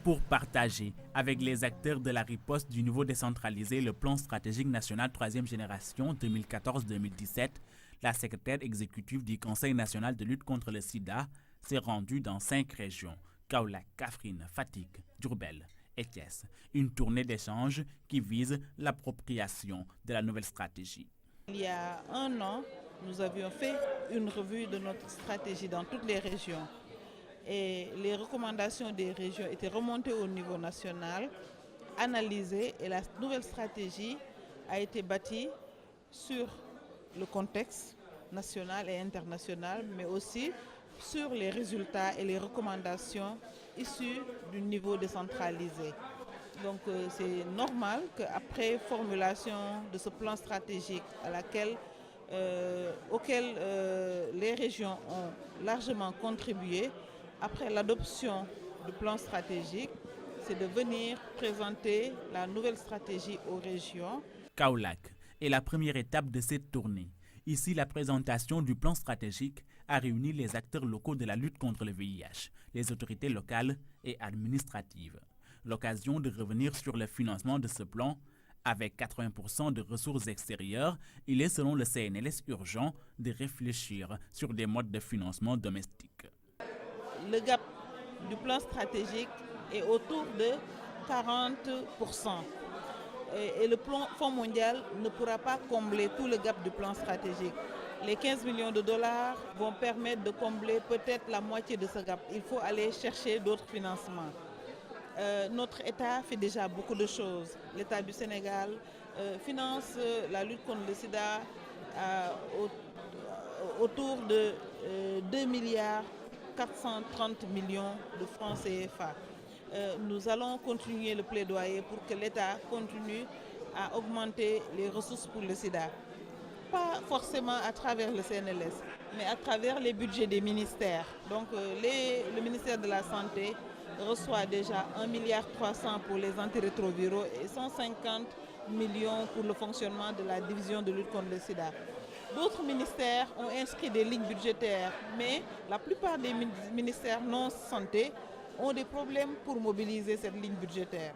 Pour partager avec les acteurs de la riposte du niveau décentralisé le plan stratégique national 3e génération 2014-2017, la secrétaire exécutive du Conseil national de lutte contre le sida s'est rendue dans 5 régions, Kaolack, Kaffrine, Fatick, Diourbel et Thiès. Une tournée d'échange qui vise l'appropriation de la nouvelle stratégie. Il y a un an, nous avions fait une revue de notre stratégie dans toutes les régions. Et les recommandations des régions étaient remontées au niveau national, analysées, et la nouvelle stratégie a été bâtie sur le contexte national et international, mais aussi sur les résultats et les recommandations issues du niveau décentralisé. Donc c'est normal qu'après formulation de ce plan stratégique auquel les régions ont largement contribué, après l'adoption du plan stratégique, c'est de venir présenter la nouvelle stratégie aux régions. Kaolack est la première étape de cette tournée. Ici, la présentation du plan stratégique a réuni les acteurs locaux de la lutte contre le VIH, les autorités locales et administratives. L'occasion de revenir sur le financement de ce plan. Avec 80% de ressources extérieures, il est selon le CNLS urgent de réfléchir sur des modes de financement domestiques. Le gap du plan stratégique est autour de 40%. Et le Fonds mondial ne pourra pas combler tout le gap du plan stratégique. Les 15 millions de dollars vont permettre de combler peut-être la moitié de ce gap. Il faut aller chercher d'autres financements. Notre État fait déjà beaucoup de choses. L'État du Sénégal finance la lutte contre le sida autour de 2 milliards 430 millions de francs CFA. Nous allons continuer le plaidoyer pour que l'État continue à augmenter les ressources pour le sida. Pas forcément à travers le CNLS, mais à travers les budgets des ministères. Donc le ministère de la Santé reçoit déjà 1,3 milliard pour les antirétroviraux et 150 millions pour le fonctionnement de la division de lutte contre le sida. D'autres ministères ont inscrit des lignes budgétaires, mais la plupart des ministères non santé ont des problèmes pour mobiliser cette ligne budgétaire.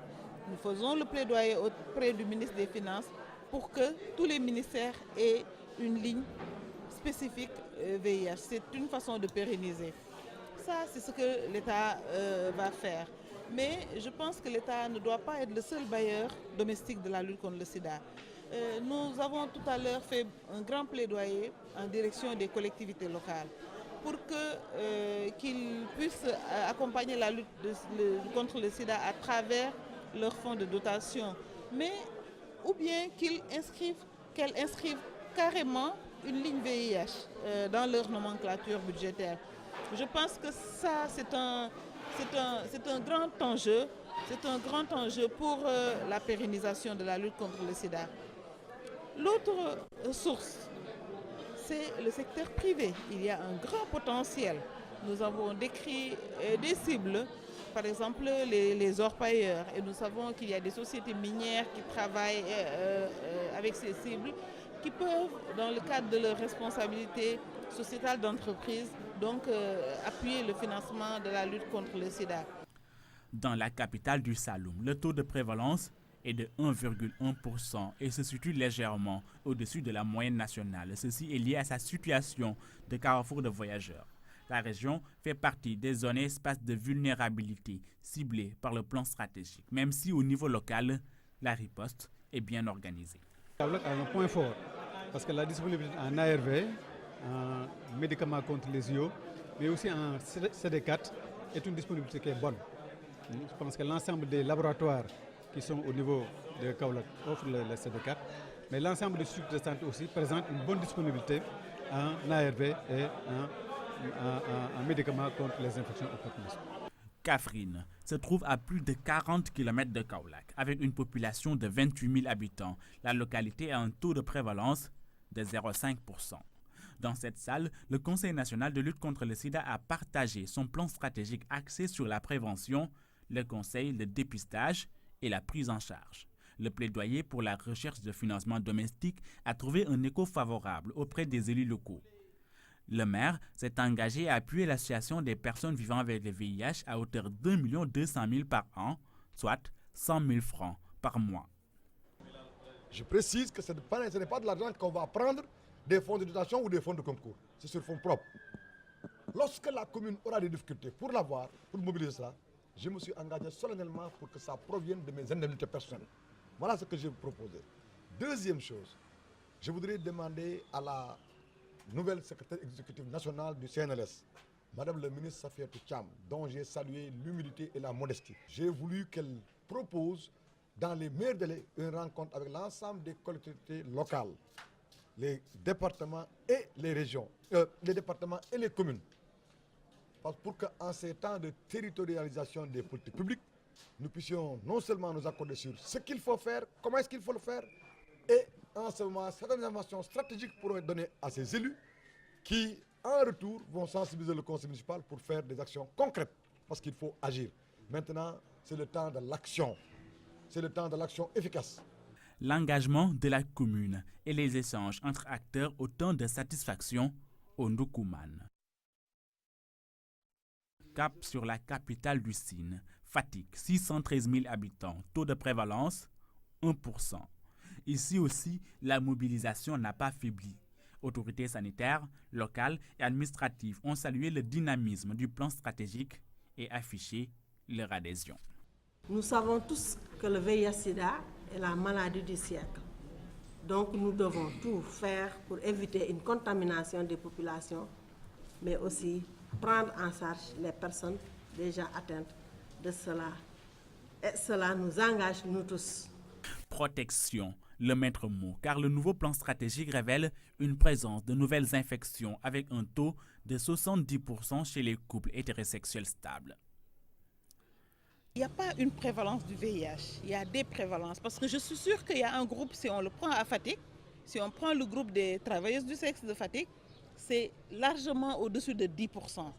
Nous faisons le plaidoyer auprès du ministre des Finances pour que tous les ministères aient une ligne spécifique VIH. C'est une façon de pérenniser. Ça, c'est ce que l'État va faire. Mais je pense que l'État ne doit pas être le seul bailleur domestique de la lutte contre le sida. Nous avons tout à l'heure fait un grand plaidoyer en direction des collectivités locales pour qu'ils puissent accompagner la lutte contre le sida à travers leurs fonds de dotation, mais ou bien qu'elles inscrivent carrément une ligne VIH dans leur nomenclature budgétaire. Je pense que ça, c'est un grand enjeu. C'est un grand enjeu pour la pérennisation de la lutte contre le sida. L'autre source, c'est le secteur privé. Il y a un grand potentiel. Nous avons décrit des cibles, par exemple les orpailleurs, et nous savons qu'il y a des sociétés minières qui travaillent avec ces cibles, qui peuvent, dans le cadre de leur responsabilité sociétale d'entreprise, donc appuyer le financement de la lutte contre le sida. Dans la capitale du Saloum, le taux de prévalence est de 1,1% et se situe légèrement au-dessus de la moyenne nationale. Ceci est lié à sa situation de carrefour de voyageurs. La région fait partie des zones et espaces de vulnérabilité ciblés par le plan stratégique, même si au niveau local, la riposte est bien organisée. Kaolack a un point fort parce que la disponibilité en ARV, en médicaments contre les IO, mais aussi en CD4 est une disponibilité qui est bonne. Je pense que l'ensemble des laboratoires qui sont au niveau de Kaolack offrent le CD4, mais l'ensemble des structures de santé aussi présentent une bonne disponibilité en ARV et en médicaments contre les infections opportunistes. Kaffrine se trouve à plus de 40 km de Kaolack, avec une population de 28 000 habitants. La localité a un taux de prévalence de 0,5%. Dans cette salle, le Conseil national de lutte contre le sida a partagé son plan stratégique axé sur la prévention, le conseil, le dépistage et la prise en charge. Le plaidoyer pour la recherche de financement domestique a trouvé un écho favorable auprès des élus locaux. Le maire s'est engagé à appuyer l'association des personnes vivant avec le VIH à hauteur de 2 200 000 par an, soit 100 000 francs par mois. Je précise que ce n'est pas de l'argent qu'on va prendre des fonds de dotation ou des fonds de concours. C'est sur fonds propres. Lorsque la commune aura des difficultés pour l'avoir, pour mobiliser cela, je me suis engagé solennellement pour que ça provienne de mes indemnités personnelles. Voilà ce que j'ai proposé. Deuxième chose, je voudrais demander à la nouvelle secrétaire exécutive nationale du CNLS, Madame le ministre Safiatou Thiam, dont j'ai salué l'humilité et la modestie. J'ai voulu qu'elle propose dans les meilleurs délais une rencontre avec l'ensemble des collectivités locales, les départements et les régions, les départements et les communes. Pour qu'en ces temps de territorialisation des politiques publiques, nous puissions non seulement nous accorder sur ce qu'il faut faire, comment est-ce qu'il faut le faire, et en ce moment, certaines informations stratégiques pourront être données à ces élus qui, en retour, vont sensibiliser le conseil municipal pour faire des actions concrètes, parce qu'il faut agir. Maintenant, c'est le temps de l'action. C'est le temps de l'action efficace. L'engagement de la commune et les échanges entre acteurs autant de satisfaction au Ndoukoumane. Cap sur la capitale du Sine, Fatick, 613 000 habitants, taux de prévalence 1%. Ici aussi, la mobilisation n'a pas faibli. Autorités sanitaires, locales et administratives ont salué le dynamisme du plan stratégique et affiché leur adhésion. Nous savons tous que le VIH-Sida est la maladie du siècle. Donc nous devons tout faire pour éviter une contamination des populations, mais aussi prendre en charge les personnes déjà atteintes de cela. Et cela nous engage, nous tous. Protection, le maître mot, car le nouveau plan stratégique révèle une présence de nouvelles infections avec un taux de 70% chez les couples hétérosexuels stables. Il n'y a pas une prévalence du VIH, il y a des prévalences. Parce que je suis sûre qu'il y a un groupe, si on le prend à Fatick, si on prend le groupe des travailleuses du sexe de Fatick, c'est largement au-dessus de 10%.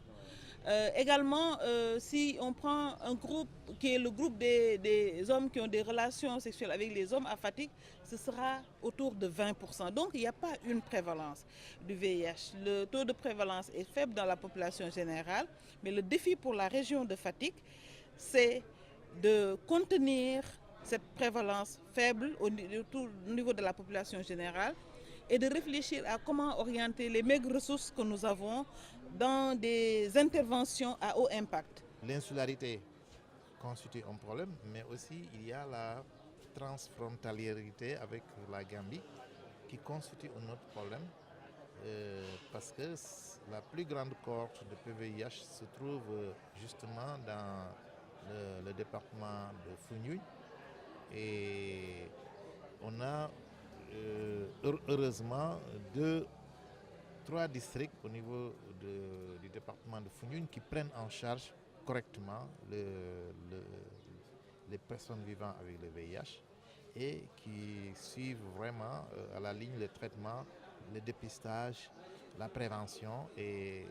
Également, si on prend un groupe qui est le groupe des hommes qui ont des relations sexuelles avec les hommes à Fatick, ce sera autour de 20%. Donc il n'y a pas une prévalence du VIH. Le taux de prévalence est faible dans la population générale, mais le défi pour la région de Fatick, c'est de contenir cette prévalence faible au niveau de la population générale et de réfléchir à comment orienter les maigres ressources que nous avons dans des interventions à haut impact. L'insularité constitue un problème, mais aussi il y a la transfrontaliérité avec la Gambie qui constitue un autre problème parce que la plus grande cohorte de PVIH se trouve justement dans le département de Foundiougne et on a heureusement 3 districts au niveau du département de Foundiougne qui prennent en charge correctement les personnes vivant avec le VIH et qui suivent vraiment à la ligne le traitement, le dépistage, la prévention et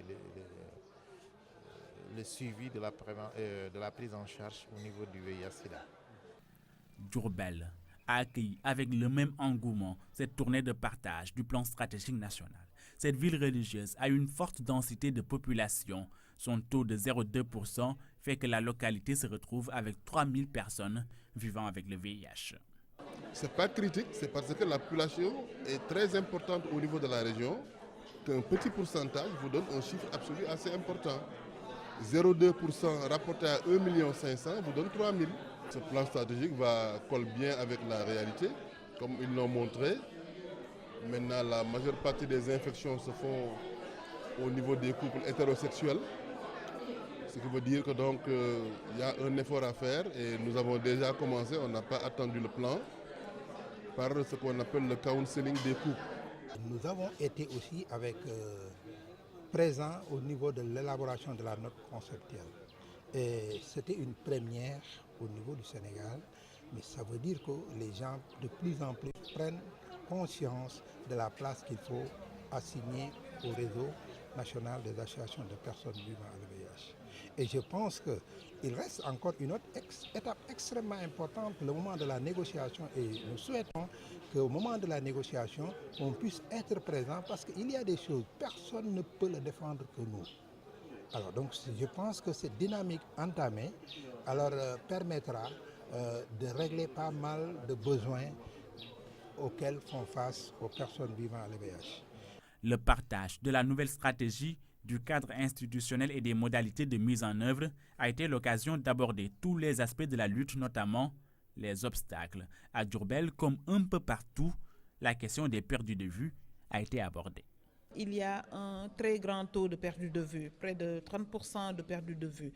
le suivi de la prise en charge au niveau du VIH-Sida. Diourbel a accueilli avec le même engouement cette tournée de partage du plan stratégique national. Cette ville religieuse a une forte densité de population. Son taux de 0,2% fait que la localité se retrouve avec 3000 personnes vivant avec le VIH. Ce n'est pas critique, c'est parce que la population est très importante au niveau de la région, qu'un petit pourcentage vous donne un chiffre absolu assez important. 0,2% rapporté à 1,5 million vous donne 3000. Ce plan stratégique colle bien avec la réalité, comme ils l'ont montré. Maintenant, la majeure partie des infections se font au niveau des couples hétérosexuels. Ce qui veut dire que donc y a un effort à faire et nous avons déjà commencé, on n'a pas attendu le plan, par ce qu'on appelle le counseling des couples. Nous avons été aussi présents au niveau de l'élaboration de la note conceptuelle. Et c'était une première au niveau du Sénégal, mais ça veut dire que les gens de plus en plus prennent conscience de la place qu'il faut assigner au réseau national des associations de personnes vivant avec le VIH. Et je pense qu'il reste encore une autre étape extrêmement importante, le moment de la négociation, et nous souhaitons qu'au moment de la négociation, on puisse être présent parce qu'il y a des choses, personne ne peut le défendre que nous. Alors donc je pense que cette dynamique entamée permettra de régler pas mal de besoins auxquels font face aux personnes vivant à l'EVH. Le partage de la nouvelle stratégie, du cadre institutionnel et des modalités de mise en œuvre a été l'occasion d'aborder tous les aspects de la lutte, notamment les obstacles. À Diourbel, comme un peu partout, la question des perdus de vue a été abordée. Il y a un très grand taux de perdus de vue, près de 30% de perdus de vue.